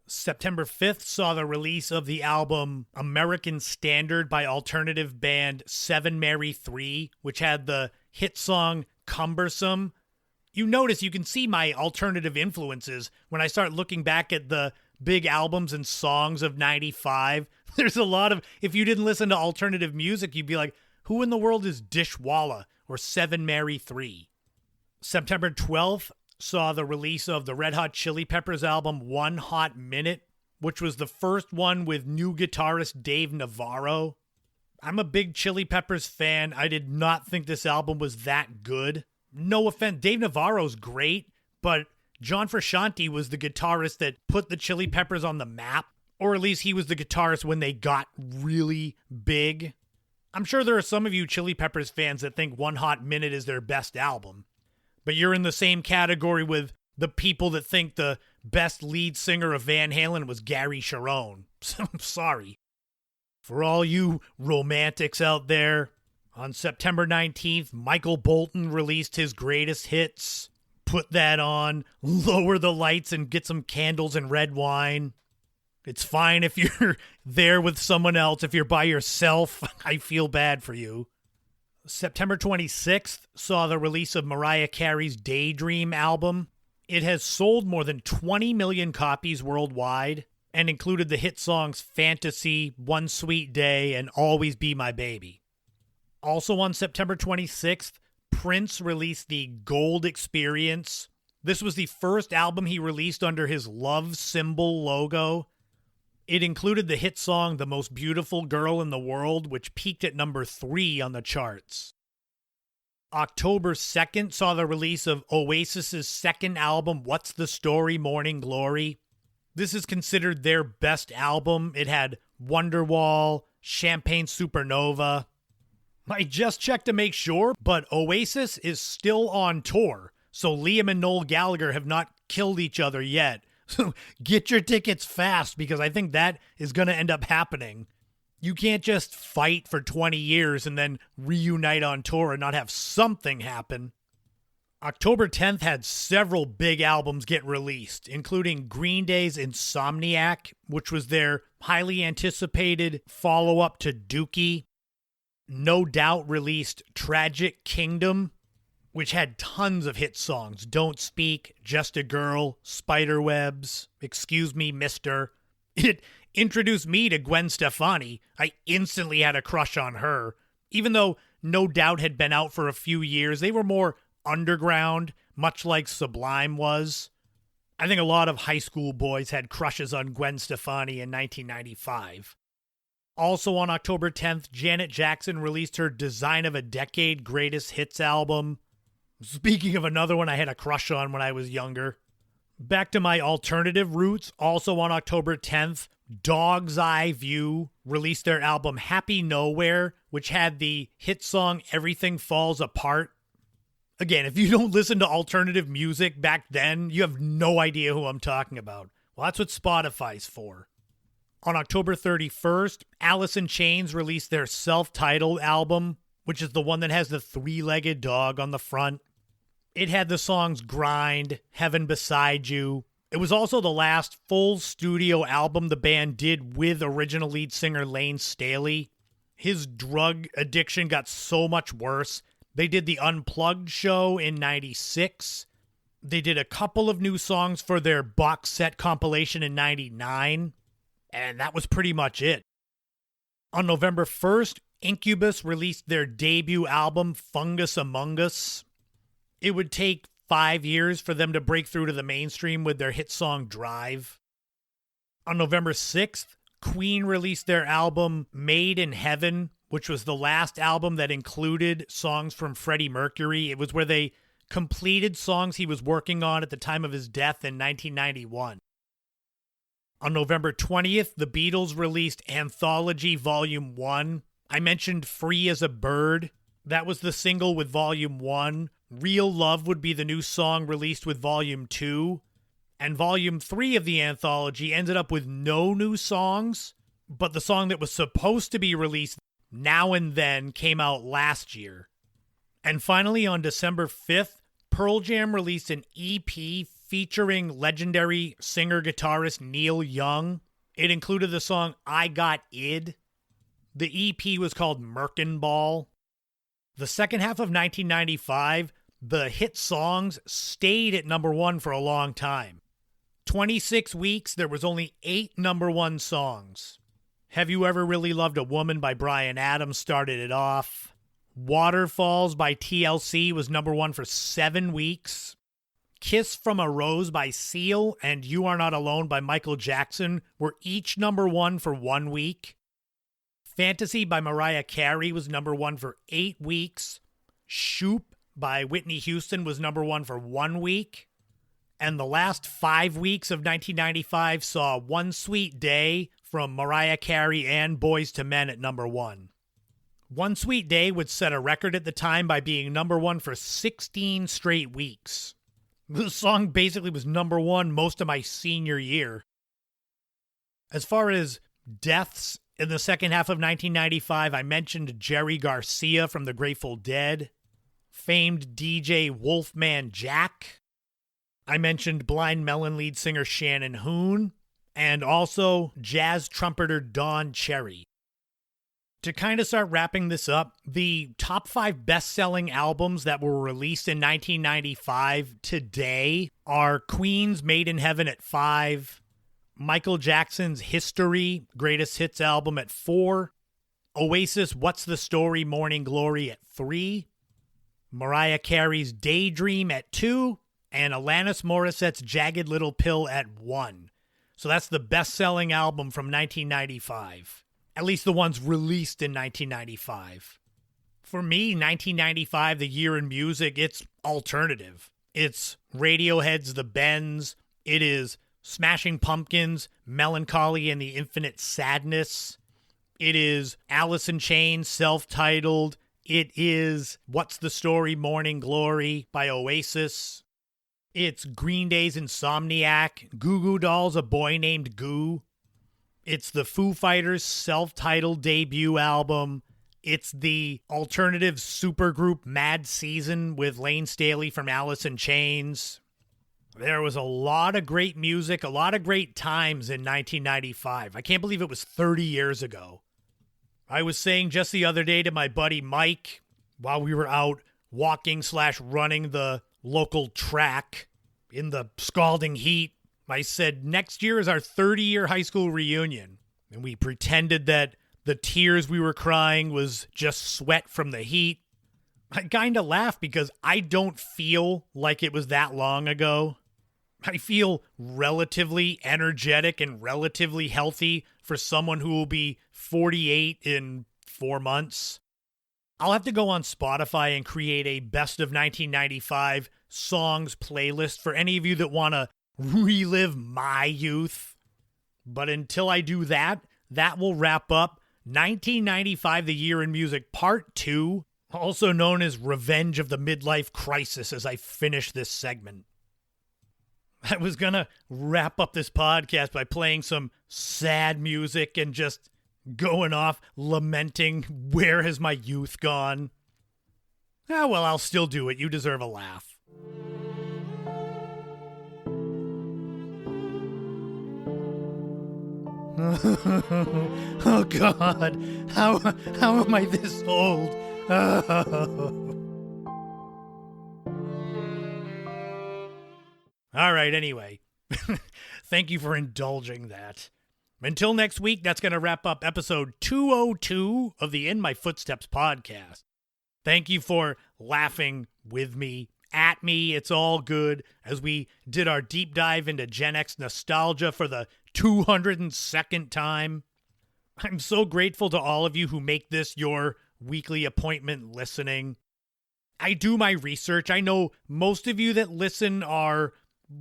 Speaker 1: September 5th saw the release of the album American Standard by alternative band 7 Mary 3, which had the hit song Cumbersome. You notice you can see my alternative influences when I start looking back at the big albums and songs of 95. There's a lot of, if you didn't listen to alternative music, you'd be like, who in the world is Dishwalla or 7 Mary 3? September 12th saw the release of the Red Hot Chili Peppers album One Hot Minute, which was the first one with new guitarist Dave Navarro. I'm a big Chili Peppers fan. I did not think this album was that good. No offense, Dave Navarro's great, but John Frusciante was the guitarist that put the Chili Peppers on the map, or at least he was the guitarist when they got really big. I'm sure there are some of you Chili Peppers fans that think One Hot Minute is their best album, but you're in the same category with the people that think the best lead singer of Van Halen was Gary Cherone. So I'm sorry. For all you romantics out there, on September 19th, Michael Bolton released his greatest hits. Put that on, lower the lights, and get some candles and red wine. It's fine if you're there with someone else. If you're by yourself, I feel bad for you. September 26th saw the release of Mariah Carey's Daydream album. It has sold more than 20 million copies worldwide and included the hit songs Fantasy, One Sweet Day, and Always Be My Baby. Also on September 26th, Prince released the Gold Experience. This was the first album he released under his love symbol logo. It included the hit song The Most Beautiful Girl in the World, which peaked at number 3 on the charts. October 2nd saw the release of Oasis's second album, What's the Story? Morning Glory. This is considered their best album. It had Wonderwall, Champagne Supernova. I just checked to make sure, but Oasis is still on tour, so Liam and Noel Gallagher have not killed each other yet. So get your tickets fast, because I think that is going to end up happening. You can't just fight for 20 years and then reunite on tour and not have something happen. October 10th had several big albums get released, including Green Day's Insomniac, which was their highly anticipated follow-up to Dookie. No Doubt released Tragic Kingdom, which had tons of hit songs. Don't Speak, Just a Girl, Spiderwebs, Excuse Me, Mister. It introduced me to Gwen Stefani. I instantly had a crush on her. Even though No Doubt had been out for a few years, they were more underground, much like Sublime was. I think a lot of high school boys had crushes on Gwen Stefani in 1995. Also on October 10th, Janet Jackson released her Design of a Decade Greatest Hits album. Speaking of another one I had a crush on when I was younger. Back to my alternative roots, also on October 10th, Dog's Eye View released their album Happy Nowhere, which had the hit song Everything Falls Apart. Again, if you don't listen to alternative music back then, you have no idea who I'm talking about. Well, that's what Spotify's for. On October 31st, Alice in Chains released their self-titled album, which is the one that has the three-legged dog on the front. It had the songs Grind, Heaven Beside You. It was also the last full studio album the band did with original lead singer Lane Staley. His drug addiction got so much worse. They did the Unplugged show in '96. They did a couple of new songs for their box set compilation in '99. And that was pretty much it. On November 1st, Incubus released their debut album, Fungus Among Us. It would take 5 years for them to break through to the mainstream with their hit song Drive. On November 6th, Queen released their album Made in Heaven, which was the last album that included songs from Freddie Mercury. It was where they completed songs he was working on at the time of his death in 1991. On November 20th, the Beatles released Anthology Volume 1. I mentioned Free as a Bird. That was the single with Volume 1. Real Love would be the new song released with Volume 2. And Volume 3 of the anthology ended up with no new songs, but the song that was supposed to be released Now and Then came out last year. And finally, on December 5th, Pearl Jam released an EP featuring legendary singer-guitarist Neil Young. It included the song I Got Id. The EP was called Merkin Ball. The second half of 1995, the hit songs stayed at number one for a long time. 26 weeks, there was only 8 number one songs. Have You Ever Really Loved a Woman by Bryan Adams started it off. Waterfalls by TLC was number one for 7 weeks. Kiss from a Rose by Seal and You Are Not Alone by Michael Jackson were each number one for 1 week. Fantasy by Mariah Carey was number one for 8 weeks. Shoop by Whitney Houston was number one for 1 week. And the last 5 weeks of 1995 saw One Sweet Day from Mariah Carey and Boyz II Men at number one. One Sweet Day would set a record at the time by being number one for 16 straight weeks. The song basically was number one most of my senior year. As far as deaths in the second half of 1995, I mentioned Jerry Garcia from the Grateful Dead, famed DJ Wolfman Jack. I mentioned Blind Melon lead singer Shannon Hoon, and also jazz trumpeter Don Cherry. To kind of start wrapping this up, the top 5 best-selling albums that were released in 1995 today are Queen's Made in Heaven at 5, Michael Jackson's History Greatest Hits album at 4, Oasis What's the Story Morning Glory at 3, Mariah Carey's Daydream at 2, and Alanis Morissette's Jagged Little Pill at 1. So that's the best-selling album from 1995. At least the ones released in 1995. For me, 1995, the year in music, it's alternative. It's Radiohead's The Bends. It is Smashing Pumpkins, Melancholy and the Infinite Sadness. It is Alice in Chains, self-titled. It is What's the Story, Morning Glory by Oasis. It's Green Day's Insomniac, Goo Goo Dolls, A Boy Named Goo. It's the Foo Fighters' self-titled debut album. It's the alternative supergroup Mad Season with Lane Staley from Alice in Chains. There was a lot of great music, a lot of great times in 1995. I can't believe it was 30 years ago. I was saying just the other day to my buddy Mike, while we were out walking/running the local track in the scalding heat, I said, next year is our 30-year high school reunion. And we pretended that the tears we were crying was just sweat from the heat. I kind of laughed because I don't feel like it was that long ago. I feel relatively energetic and relatively healthy for someone who will be 48 in 4 months. I'll have to go on Spotify and create a best of 1995 songs playlist for any of you that want to relive my youth. But until I do that, that will wrap up 1995, the Year in Music Part 2, also known as Revenge of the Midlife Crisis, as I finish this segment. I was going to wrap up this podcast by playing some sad music and just going off lamenting, where has my youth gone? Ah, well, I'll still do it. You deserve a laugh. Oh, God. How am I this old? All right, anyway. Thank you for indulging that. Until next week, that's going to wrap up episode 202 of the In My Footsteps podcast. Thank you for laughing with me, at me. It's all good as we did our deep dive into Gen X nostalgia for the 202nd time. I'm so grateful to all of you who make this your weekly appointment listening. I do my research. I know most of you that listen are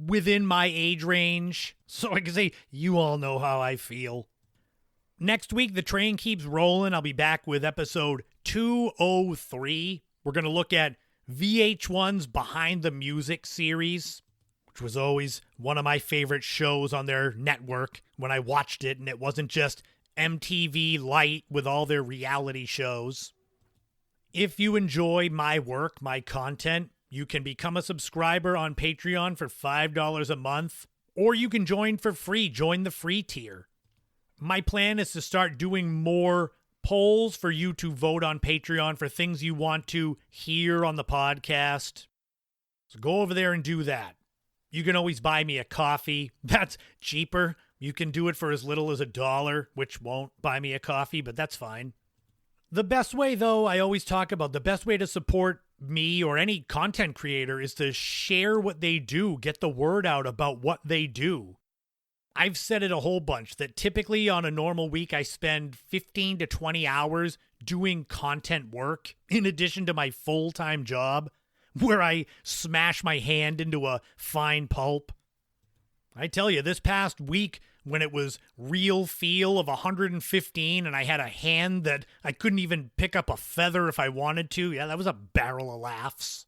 Speaker 1: within my age range, so I can say you all know how I feel. Next week, the train keeps rolling. I'll be back with episode 203. We're going to look at VH1's Behind the Music series, which was always one of my favorite shows on their network when I watched it, and it wasn't just MTV Light with all their reality shows. If you enjoy my work, my content, you can become a subscriber on Patreon for $5 a month, or you can join for free. Join the free tier. My plan is to start doing more polls for you to vote on Patreon for things you want to hear on the podcast. So go over there and do that. You can always buy me a coffee. That's cheaper. You can do it for as little as $1, which won't buy me a coffee, but that's fine. The best way, though, I always talk about, the best way to support me or any content creator is to share what they do, get the word out about what they do. I've said it a whole bunch that typically on a normal week, I spend 15 to 20 hours doing content work in addition to my full-time job where I smash my hand into a fine pulp. I tell you, this past week when it was real feel of 115 and I had a hand that I couldn't even pick up a feather if I wanted to, yeah, that was a barrel of laughs.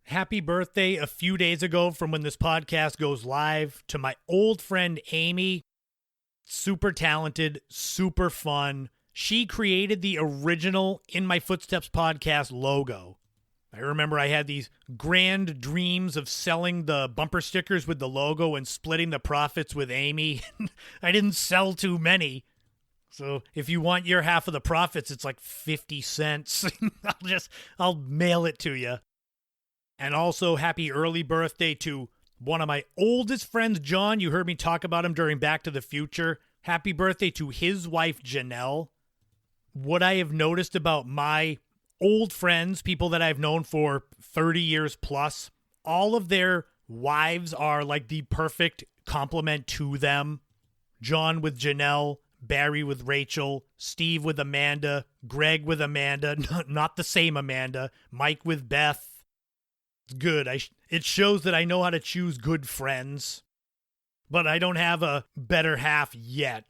Speaker 1: Happy birthday a few days ago from when this podcast goes live to my old friend Amy. Super talented, super fun. She created the original In My Footsteps podcast logo. I remember I had these grand dreams of selling the bumper stickers with the logo and splitting the profits with Amy. I didn't sell too many. So if you want your half of the profits, it's like 50 cents. I'll mail it to you. And also, happy early birthday to one of my oldest friends, John. You heard me talk about him during Back to the Future. Happy birthday to his wife, Janelle. What I have noticed about my old friends, people that I've known for 30 years plus, all of their wives are like the perfect complement to them. John with Janelle, Barry with Rachel, Steve with Amanda, Greg with Amanda, not the same Amanda, Mike with Beth. Good. It shows that I know how to choose good friends, but I don't have a better half yet.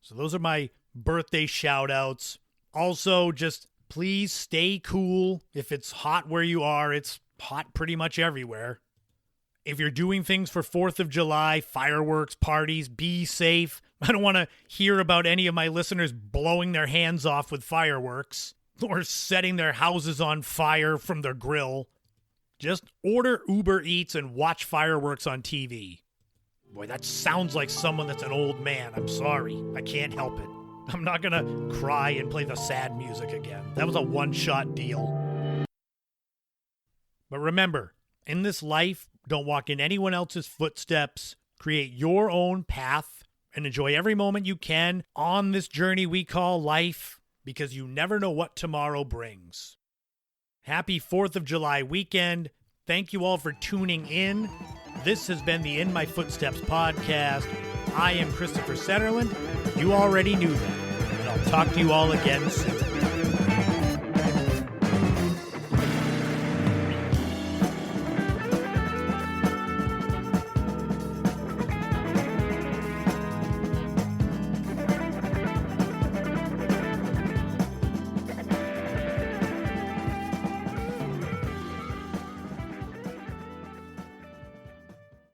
Speaker 1: So those are my birthday shout outs. Also, just please stay cool. If it's hot where you are, it's hot pretty much everywhere. If you're doing things for 4th of July, fireworks, parties, be safe. I don't want to hear about any of my listeners blowing their hands off with fireworks or setting their houses on fire from their grill. Just order Uber Eats and watch fireworks on TV. Boy, that sounds like someone that's an old man. I'm sorry. I can't help it. I'm not going to cry and play the sad music again. That was a one-shot deal. But remember, in this life, don't walk in anyone else's footsteps. Create your own path and enjoy every moment you can on this journey we call life, because you never know what tomorrow brings. Happy 4th of July weekend. Thank you all for tuning in. This has been the In My Footsteps podcast. I am Christopher Setterland. You already knew that. And I'll talk to you all again soon.